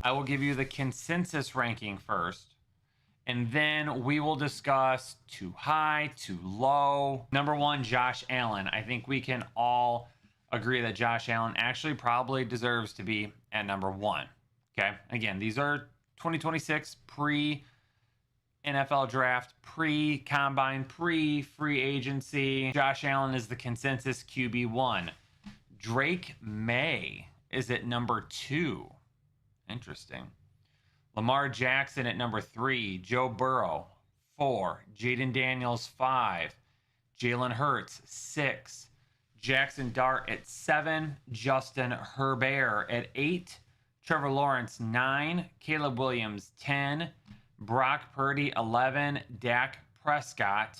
I will give you the consensus ranking first, and then we will discuss too high, too low. Number 1, Josh Allen. I think we can all agree that Josh Allen actually probably deserves to be at number 1. Okay. Again, these are 2026 pre NFL draft, pre combine, pre free agency. Josh Allen is the consensus QB1. Drake May is at number 2. Interesting. Lamar Jackson at number 3. Joe Burrow, 4. Jaden Daniels, 5. Jalen Hurts, 6. Jackson Dart at 7. Justin Herbert at 8. Trevor Lawrence, 9. Caleb Williams, 10. Brock Purdy, 11. Dak Prescott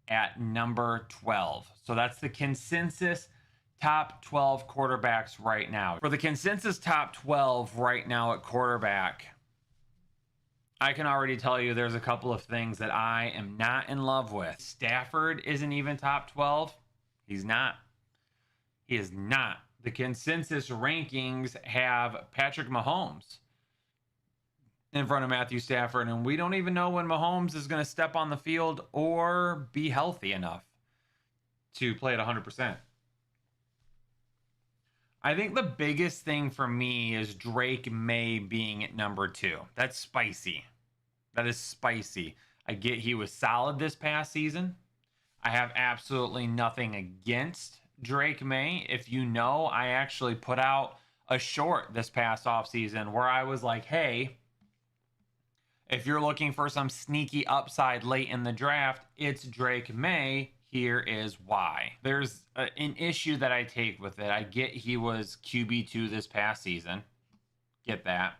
at number 12. So that's the consensus top 12 quarterbacks right now. For the consensus top 12 right now at quarterback, I can already tell you there's a couple of things that I am not in love with. Stafford isn't even top 12. He's not. He is not. The consensus rankings have Patrick Mahomes in front of Matthew Stafford, and we don't even know when Mahomes is going to step on the field or be healthy enough to play at 100%. I think the biggest thing for me is Drake May being at number 2. That's spicy. That is spicy. I get he was solid this past season. I have absolutely nothing against Drake May. If you know, I actually put out a short this past offseason where I was like, hey, if you're looking for some sneaky upside late in the draft, it's Drake May. Here is why. There's an issue that I take with it. I get he was QB2 this past season. Get that.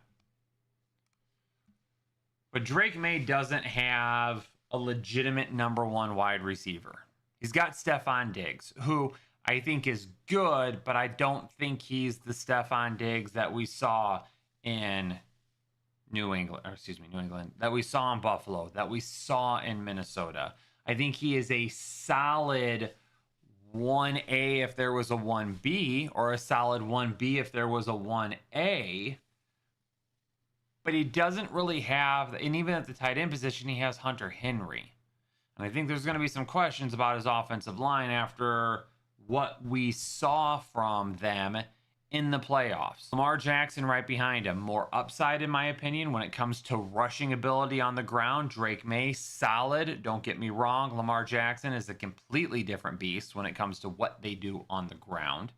But Drake May doesn't have a legitimate number 1 wide receiver. He's got Stephon Diggs, who I think is good, but I don't think he's the Stephon Diggs that we saw in New England, that we saw in Buffalo, that we saw in Minnesota. I think he is a solid 1A if there was a 1B, or a solid 1B if there was a 1A. But he doesn't really have, and even at the tight end position, he has Hunter Henry. And I think there's going to be some questions about his offensive line after what we saw from them in the playoffs. Lamar Jackson right behind him. More upside, in my opinion, when it comes to rushing ability on the ground. Drake May, solid. Don't get me wrong. Lamar Jackson is a completely different beast when it comes to what they do on the ground.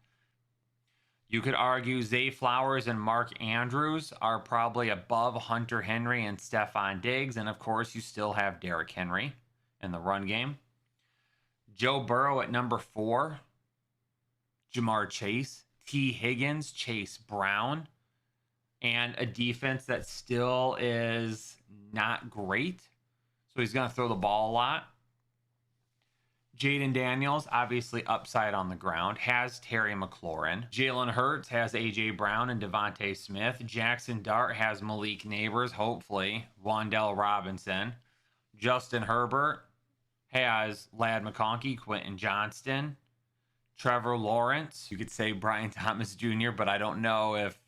You could argue Zay Flowers and Mark Andrews are probably above Hunter Henry and Stephon Diggs. And of course, you still have Derrick Henry in the run game. Joe Burrow at number 4. Jamar Chase, T. Higgins, Chase Brown, and a defense that still is not great. So he's going to throw the ball a lot. Jaden Daniels, obviously upside on the ground, has Terry McLaurin. Jalen Hurts has A.J. Brown and Devontae Smith. Jackson Dart has Malik Neighbors, hopefully. Wan'Dale Robinson. Justin Herbert has Ladd McConkey, Quentin Johnston. Trevor Lawrence, you could say Brian Thomas Jr., but I don't know if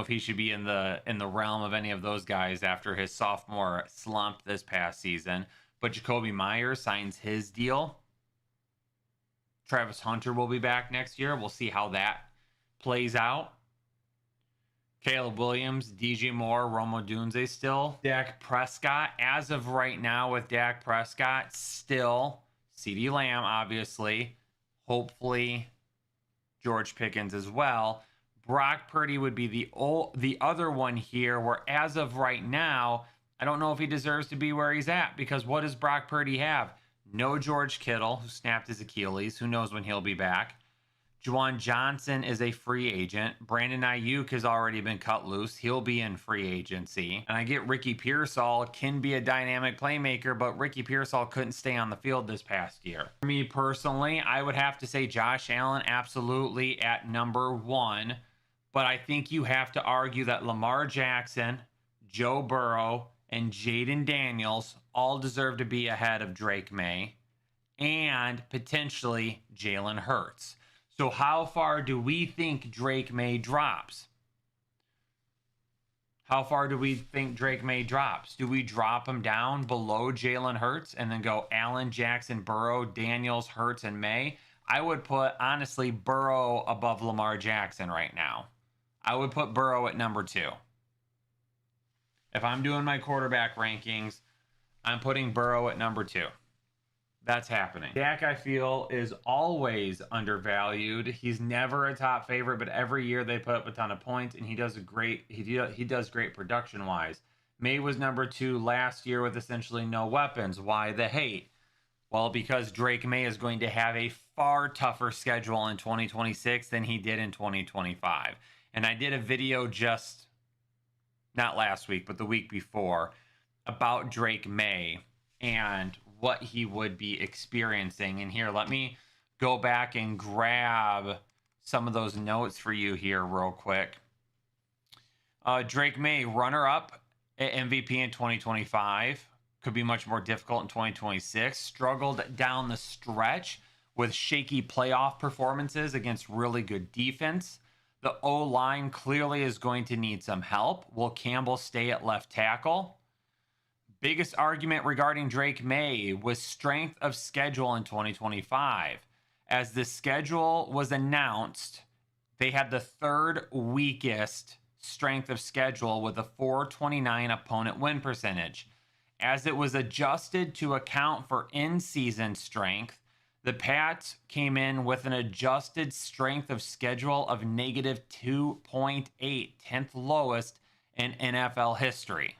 he should be in the realm of any of those guys after his sophomore slump this past season. But Jacoby Myers signs his deal. Travis Hunter will be back next year. We'll see how that plays out. Caleb Williams, DJ Moore, Rome Odunze still. Dak Prescott, as of right now with Dak Prescott, still. CeeDee Lamb, obviously. Hopefully, George Pickens as well. Brock Purdy would be the other one here, where as of right now, I don't know if he deserves to be where he's at, because what does Brock Purdy have? No George Kittle, who snapped his Achilles. Who knows when he'll be back. Juwan Johnson is a free agent. Brandon Ayuk has already been cut loose. He'll be in free agency. And I get Ricky Pearsall can be a dynamic playmaker, but Ricky Pearsall couldn't stay on the field this past year. For me personally, I would have to say Josh Allen absolutely at number 1. But I think you have to argue that Lamar Jackson, Joe Burrow, and Jaden Daniels all deserve to be ahead of Drake May and potentially Jalen Hurts. So how far do we think Drake May drops? How far do we think Drake May drops? Do we drop him down below Jalen Hurts and then go Allen, Jackson, Burrow, Daniels, Hurts, and May? I would put, honestly, Burrow above Lamar Jackson right now. I would put Burrow at number 2. If I'm doing my quarterback rankings, I'm putting Burrow at number 2. That's happening. Dak, I feel, is always undervalued. He's never a top favorite, but every year they put up a ton of points, and he does great production wise. May was number 2 last year with essentially no weapons. Why the hate? Well, because Drake May is going to have a far tougher schedule in 2026 than he did in 2025. And I did a video just not last week, but the week before about Drake May and what he would be experiencing. And here, let me go back and grab some of those notes for you here real quick. Drake May, runner-up at MVP in 2025. Could be much more difficult in 2026. Struggled down the stretch with shaky playoff performances against really good defense. The O-line clearly is going to need some help. Will Campbell stay at left tackle? Biggest argument regarding Drake May was strength of schedule in 2025. As the schedule was announced, they had the 3rd weakest strength of schedule with a 429 opponent win percentage. As it was adjusted to account for in-season strength, the Pats came in with an adjusted strength of schedule of negative 2.8, 10th lowest in NFL history.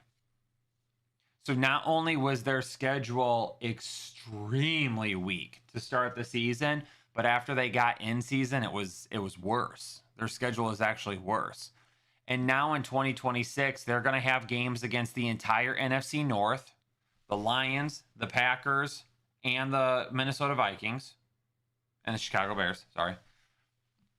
So not only was their schedule extremely weak to start the season, but after they got in season, it was worse. Their schedule is actually worse. And now in 2026, they're going to have games against the entire NFC North, the Lions, the Packers, and the Minnesota Vikings, and the Chicago Bears, sorry.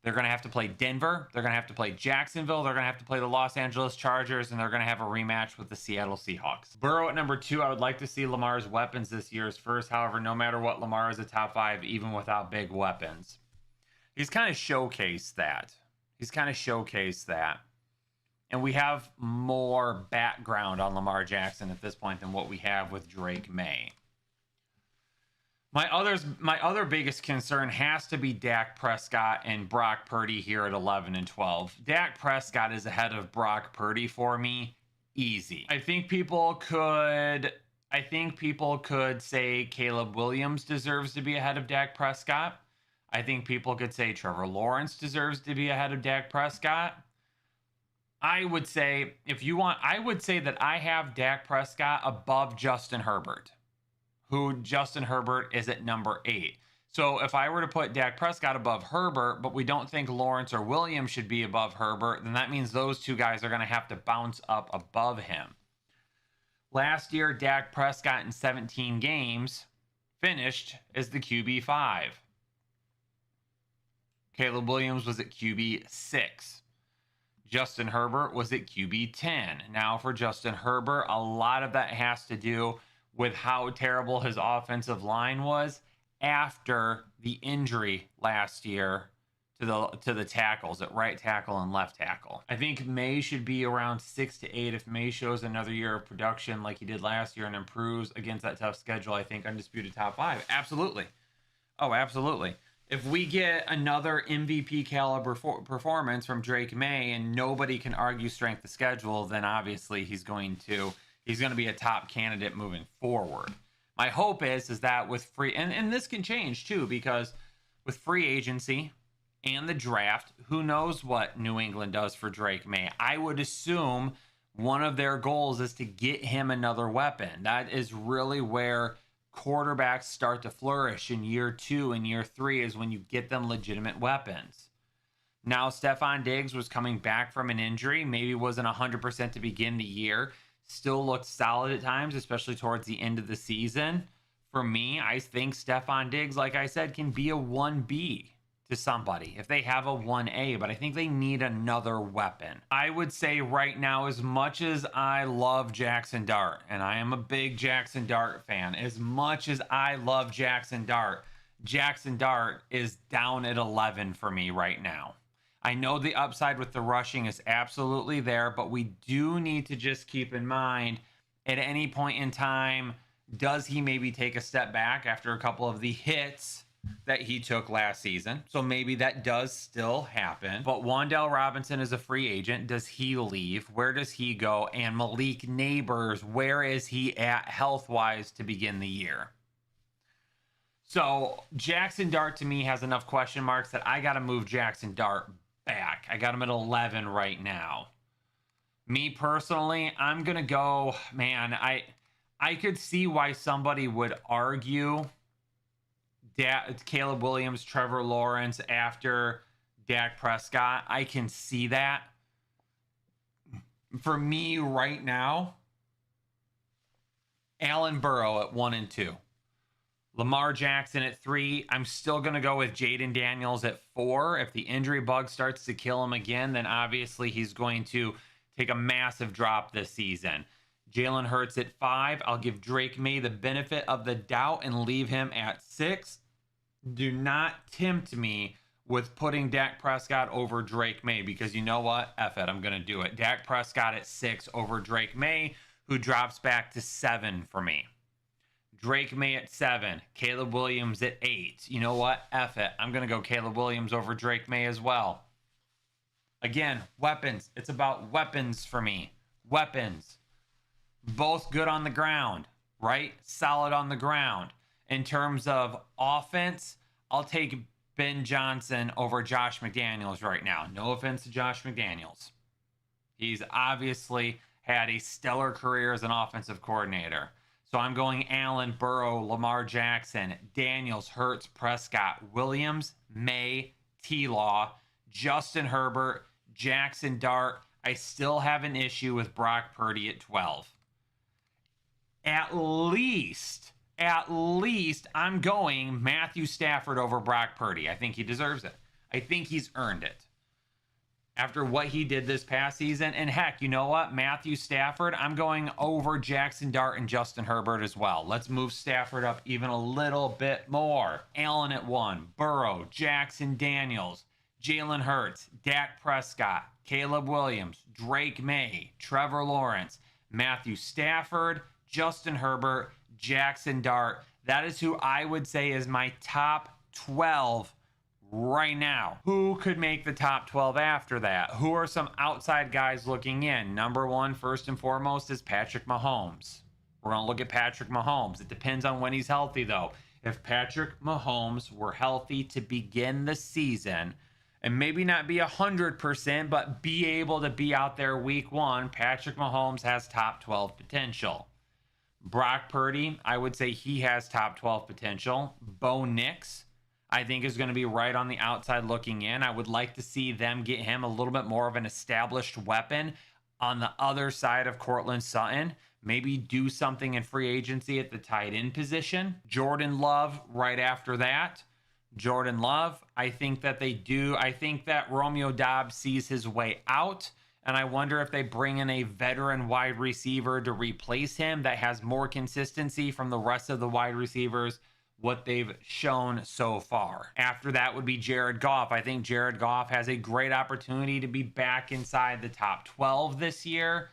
They're going to have to play Denver. They're going to have to play Jacksonville. They're going to have to play the Los Angeles Chargers, and they're going to have a rematch with the Seattle Seahawks. Burrow at number 2. I would like to see Lamar's weapons this year's first. However, no matter what, Lamar is a top 5, even without big weapons. He's kind of showcased that. And we have more background on Lamar Jackson at this point than what we have with Drake May. My other biggest concern has to be Dak Prescott and Brock Purdy here at 11 and 12. Dak Prescott is ahead of Brock Purdy for me, easy. I think people could say Caleb Williams deserves to be ahead of Dak Prescott. I think people could say Trevor Lawrence deserves to be ahead of Dak Prescott. I would say that I have Dak Prescott above Justin Herbert, who Justin Herbert is at number 8. So if I were to put Dak Prescott above Herbert, but we don't think Lawrence or Williams should be above Herbert, then that means those two guys are going to have to bounce up above him. Last year, Dak Prescott in 17 games finished as the QB5. Caleb Williams was at QB6. Justin Herbert was at QB10. Now for Justin Herbert, a lot of that has to do with how terrible his offensive line was after the injury last year to the tackles at right tackle and left tackle. I think May should be around 6 to 8. If May shows another year of production like he did last year and improves against that tough schedule, I think undisputed top 5. Absolutely. Oh, absolutely. If we get another MVP caliber performance from Drake May and nobody can argue strength of schedule, then obviously he's going to be a top candidate moving forward. My hope is that with free, and this can change too, because with free agency and the draft, who knows what New England does for Drake May. I would assume one of their goals is to get him another weapon. That is really where quarterbacks start to flourish in year 2 and year 3, is when you get them legitimate weapons. Now, Stephon Diggs was coming back from an injury, maybe wasn't 100% to begin the year, still looked solid at times, especially towards the end of the season. For me, I think Stephon Diggs, like I said, can be a 1B to somebody if they have a 1A, but I think they need another weapon. I would say right now, as much as I love Jackson Dart, and I am a big Jackson Dart fan, as much as I love Jackson Dart is down at 11 for me right now. I know the upside with the rushing is absolutely there, but we do need to just keep in mind at any point in time, does he maybe take a step back after a couple of the hits that he took last season? So maybe that does still happen. But Wan'Dale Robinson is a free agent. Does he leave? Where does he go? And Malik Neighbors, where is he at health-wise to begin the year? So Jackson Dart to me has enough question marks that I got to move Jackson Dart back. I got him at 11 right now. Me personally, I'm going to go, man, I could see why somebody would argue Caleb Williams, Trevor Lawrence after Dak Prescott. I can see that. For me right now, Allen Burrow at 1 and 2. Lamar Jackson at 3. I'm still going to go with Jaden Daniels at 4. If the injury bug starts to kill him again, then obviously he's going to take a massive drop this season. Jalen Hurts at 5. I'll give Drake May the benefit of the doubt and leave him at 6. Do not tempt me with putting Dak Prescott over Drake May, because you know what? F it, I'm going to do it. Dak Prescott at 6 over Drake May, who drops back to 7 for me. Drake May at 7. Caleb Williams at 8. You know what? F it. I'm going to go Caleb Williams over Drake May as well. Again, weapons. It's about weapons for me. Weapons. Both good on the ground, right? Solid on the ground. In terms of offense, I'll take Ben Johnson over Josh McDaniels right now. No offense to Josh McDaniels. He's obviously had a stellar career as an offensive coordinator. So I'm going Allen, Burrow, Lamar Jackson, Daniels, Hurts, Prescott, Williams, May, T-Law, Justin Herbert, Jackson Dart. I still have an issue with Brock Purdy at 12. At least I'm going Matthew Stafford over Brock Purdy. I think he deserves it. I think he's earned it. After what he did this past season. And heck, you know what? Matthew Stafford, I'm going over Jackson Dart and Justin Herbert as well. Let's move Stafford up even a little bit more. Allen at 1, Burrow, Jackson Daniels, Jalen Hurts, Dak Prescott, Caleb Williams, Drake May, Trevor Lawrence, Matthew Stafford, Justin Herbert, Jackson Dart. That is who I would say is my top 12 right now. Who could make the top 12 after that? Who are some outside guys looking in? Number 1, first and foremost, is Patrick Mahomes. We're going to look at Patrick Mahomes. It depends on when he's healthy, though. If Patrick Mahomes were healthy to begin the season, and maybe not be 100%, but be able to be out there week 1, Patrick Mahomes has top 12 potential. Brock Purdy, I would say he has top 12 potential. Bo Nix, I think, is going to be right on the outside looking in. I would like to see them get him a little bit more of an established weapon on the other side of Courtland Sutton. Maybe do something in free agency at the tight end position. Jordan Love right after that. Jordan Love, I think that they do. I think that Romeo Doubs sees his way out. And I wonder if they bring in a veteran wide receiver to replace him that has more consistency from the rest of the wide receivers, what they've shown so far. After that would be Jared Goff. I think Jared Goff has a great opportunity to be back inside the top 12 this year.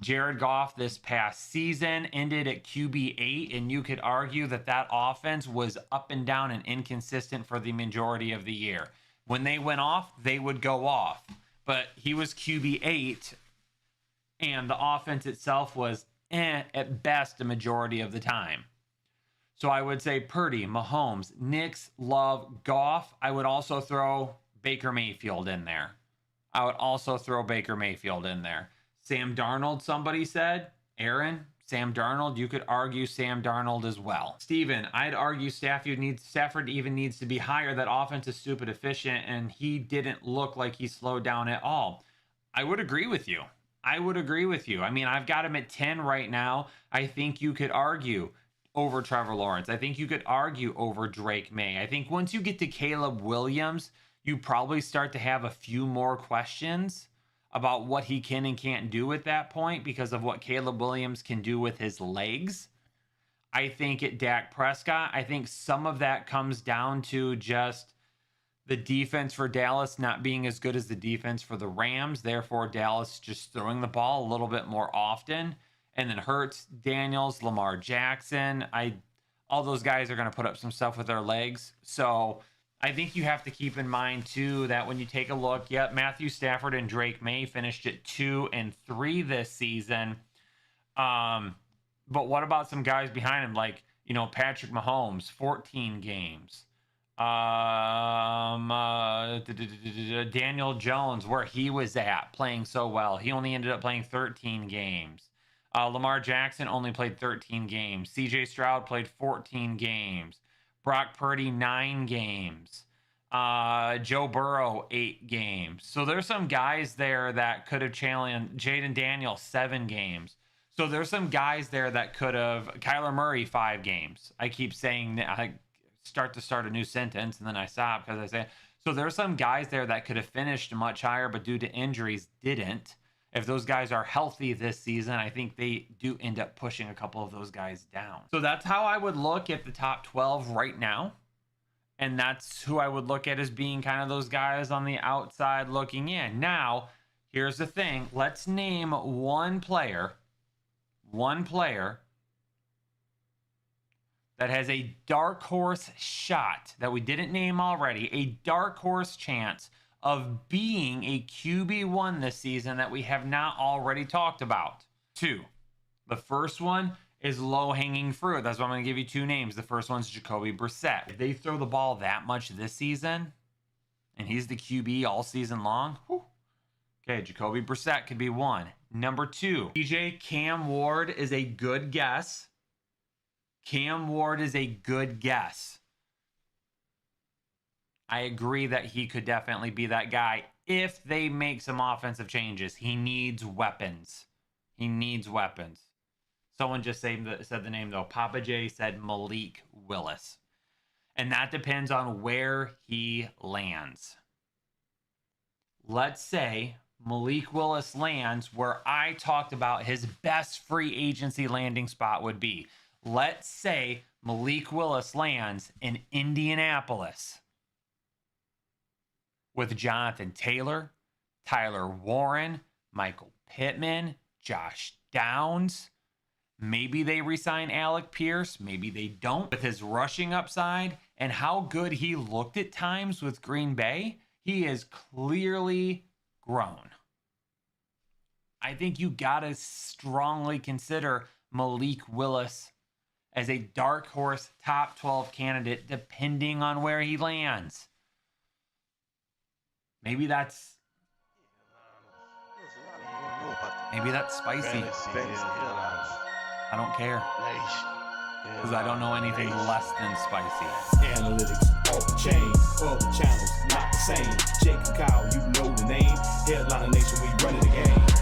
Jared Goff this past season ended at QB8, and you could argue that that offense was up and down and inconsistent for the majority of the year. When they went off, they would go off. But he was QB8, and the offense itself was at best a majority of the time. So I would say Purdy, Mahomes, Nix, Love, Goff. I would also throw Baker Mayfield in there. Sam Darnold, somebody said. Aaron, Sam Darnold. You could argue Sam Darnold as well. Steven, I'd argue Stafford even needs to be higher. That offense is stupid efficient, and he didn't look like he slowed down at all. I would agree with you. I mean, I've got him at 10 right now. I think you could argue over Trevor Lawrence. I think you could argue over Drake May. I think once you get to Caleb Williams, you probably start to have a few more questions about what he can and can't do at that point because of what Caleb Williams can do with his legs. I think at Dak Prescott, I think some of that comes down to just the defense for Dallas not being as good as the defense for the Rams. Therefore, Dallas just throwing the ball a little bit more often. And then Hurts, Daniels, Lamar Jackson. All those guys are going to put up some stuff with their legs. So I think you have to keep in mind, too, that when you take a look, Matthew Stafford and Drake May finished at 2 and 3 this season. But what about some guys behind him, like, Patrick Mahomes, 14 games. Daniel Jones, where he was at, playing so well. He only ended up playing 13 games. Lamar Jackson only played 13 games. CJ Stroud played 14 games. Brock Purdy, 9 games. Joe Burrow, 8 games. So there's some guys there that could have challenged. Jaden Daniels, 7 games. So there's some guys there that could have. Kyler Murray, 5 games. I keep saying, I start a new sentence and then I stop because I say, so there's some guys there that could have finished much higher, but due to injuries didn't. If those guys are healthy this season, I think they do end up pushing a couple of those guys down. So that's how I would look at the top 12 right now. And that's who I would look at as being kind of those guys on the outside looking in. Now, here's the thing. Let's name one player that has a dark horse shot that we didn't name already, a dark horse chance of being a QB1 this season that we have not already talked about. 2. The first one is low-hanging fruit. That's why I'm going to give you 2 names. The first one's Jacoby Brissett. If they throw the ball that much this season, and he's the QB all season long, okay, Jacoby Brissett could be 1. Number 2, DJ Cam Ward is a good guess. Cam Ward is a good guess. I agree that he could definitely be that guy if they make some offensive changes. He needs weapons. He needs weapons. Someone just said the name, though. Papa J said Malik Willis. And that depends on where he lands. Let's say Malik Willis lands where I talked about his best free agency landing spot would be. Let's say Malik Willis lands in Indianapolis with Jonathan Taylor, Tyler Warren, Michael Pittman, Josh Downs. Maybe they re-sign Alec Pierce. Maybe they don't. With his rushing upside and how good he looked at times with Green Bay, he is clearly grown. I think you got to strongly consider Malik Willis as a dark horse top 12 candidate depending on where he lands. Maybe that's spicy. I don't care. Because I don't know anything less than spicy. Analytics off the chain, other channels not the same. Jake and Kyle, you know the name. Headliner Nation, we running the game.